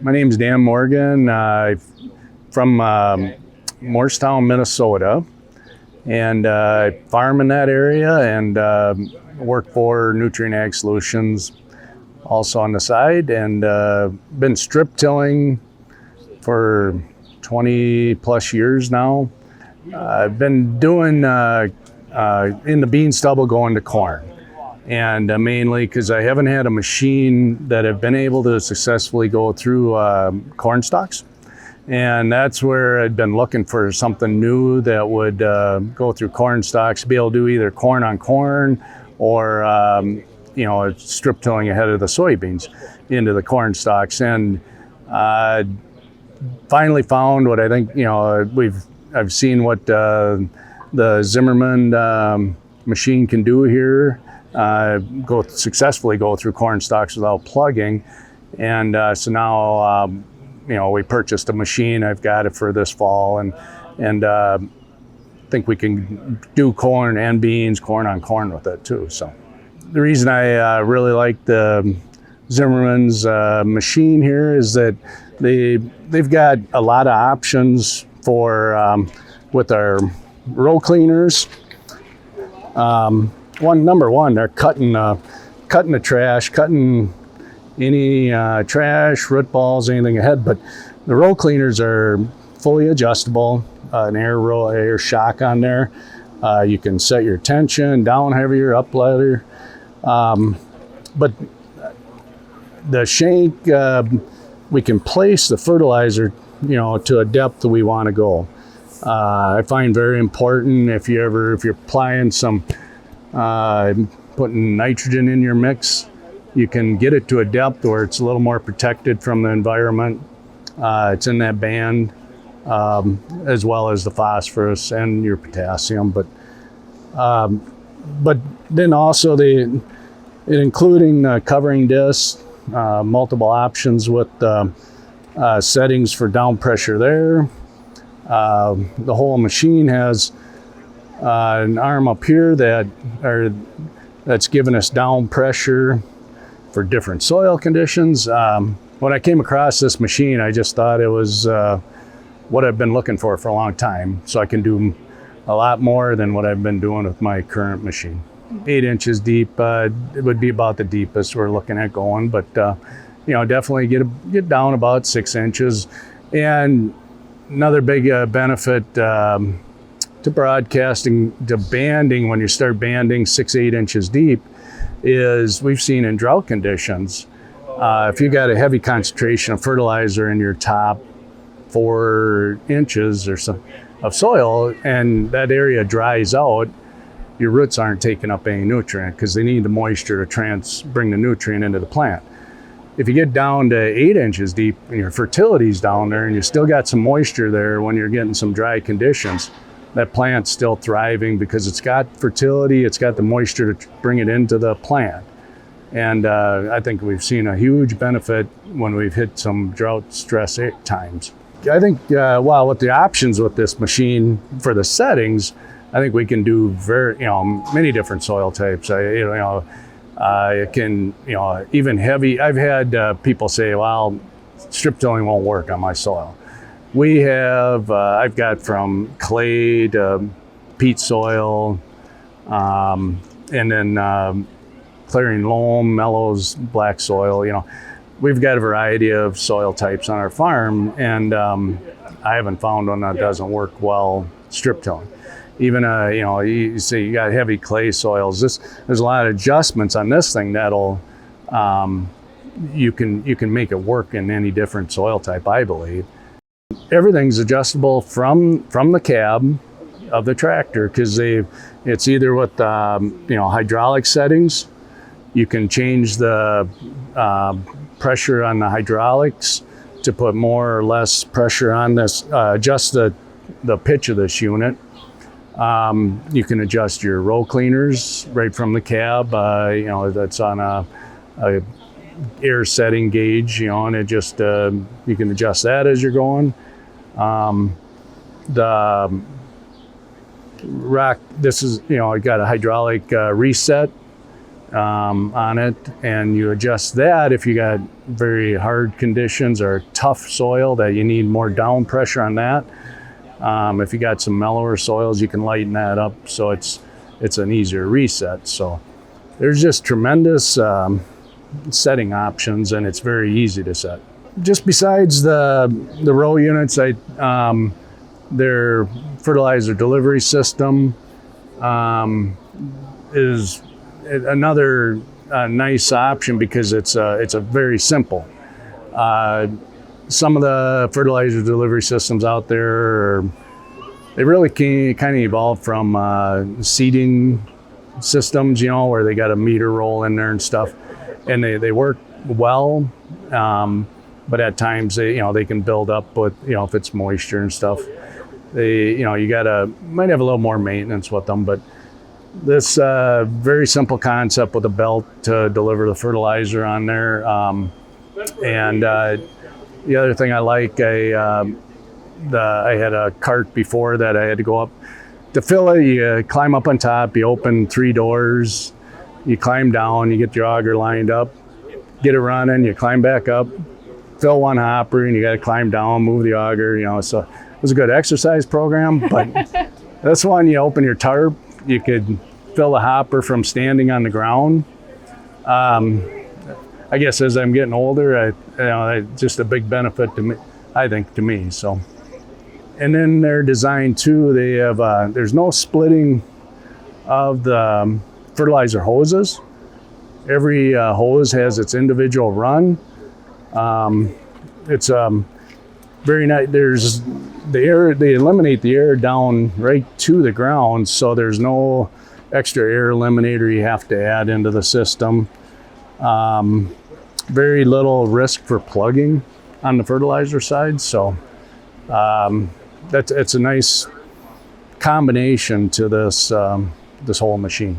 My name's Dan Morgan. I'm from Morristown, Minnesota, and farm in that area and work for Nutrient Ag Solutions also on the side, and been strip tilling for 20 plus years now. I've been doing in the bean stubble going to corn, and mainly because I haven't had a machine that have been able to successfully go through corn stalks. And that's where I'd been looking for something new that would go through corn stalks, be able to do either corn on corn or strip tilling ahead of the soybeans into the corn stalks. And finally found what I think, I've seen what the Zimmermann machine can do here, successfully go through corn stalks without plugging. And so now, we purchased a machine. I've got it for this fall, and think we can do corn and beans, corn on corn with it too. So the reason I really like the Zimmermann's machine here is that they've got a lot of options for with our row cleaners. Number one, they're cutting the trash, cutting any trash, root balls, anything ahead. But the row cleaners are fully adjustable, an air shock on there. You can set your tension, down heavier, up lighter. But the shank, we can place the fertilizer, to a depth that we want to go. I find very important if you're applying some, putting nitrogen in your mix, you can get it to a depth where it's a little more protected from the environment. It's in that band, as well as the phosphorus and your potassium. But then also including covering discs, multiple options with settings for down pressure there. The whole machine has an arm up here that's giving us down pressure for different soil conditions. When I came across this machine, I just thought it was what I've been looking for a long time. So I can do a lot more than what I've been doing with my current machine. 8 inches deep, it would be about the deepest we're looking at going, but definitely get down about 6 inches. And another big benefit to broadcasting, to banding, when you start banding 6-8 inches deep, is we've seen in drought conditions, if you got a heavy concentration of fertilizer in your top 4 inches or so of soil, and that area dries out, your roots aren't taking up any nutrient because they need the moisture to bring the nutrient into the plant. If you get down to 8 inches deep and your fertility's down there and you still got some moisture there when you're getting some dry conditions, that plant's still thriving because it's got fertility, it's got the moisture to bring it into the plant. And I think we've seen a huge benefit when we've hit some drought stress times. I think, with the options with this machine for the settings, I think we can do many different soil types. It can, even heavy. I've had people say, well, strip tilling won't work on my soil. I've got from clay to peat soil, and then clearing loam, mellows, black soil. We've got a variety of soil types on our farm, and I haven't found one that doesn't work well strip tilling. Even you say you got heavy clay soils. There's a lot of adjustments on this thing that'll you can make it work in any different soil type, I believe. Everything's adjustable from the cab of the tractor, because it's either with hydraulic settings. You can change the pressure on the hydraulics to put more or less pressure on this, adjust the pitch of this unit. You can adjust your row cleaners right from the cab. That's on a air setting gauge, and it just you can adjust that as you're going. The rack, this is I got a hydraulic reset on it, and you adjust that if you got very hard conditions or tough soil that you need more down pressure on that. If you got some mellower soils, you can lighten that up so it's an easier reset. So there's just tremendous setting options, and it's very easy to set. Just besides the row units, their fertilizer delivery system is another nice option because it's a very simple. Some of the fertilizer delivery systems out there, they really kind of evolved from seeding systems, where they got a meter roll in there and stuff, and they work well, but at times they can build up with if it's moisture and stuff. You might have a little more maintenance with them, but this very simple concept with a belt to deliver the fertilizer on there, and the other thing I like, I had a cart before that I had to go up to fill it. You climb up on top, you open 3 doors, you climb down, you get your auger lined up, get it running, you climb back up, fill 1 hopper, and you got to climb down, move the auger. So it was a good exercise program. But this one, you open your tarp, you could fill the hopper from standing on the ground. I guess as I'm getting older, just a big benefit to me, I think, to me. So, and then their design too, they have there's no splitting of the fertilizer hoses. Every hose has its individual run. It's very nice. There's the air. They eliminate the air down right to the ground, so there's no extra air eliminator you have to add into the system. Very little risk for plugging on the fertilizer side, so it's a nice combination to this whole machine.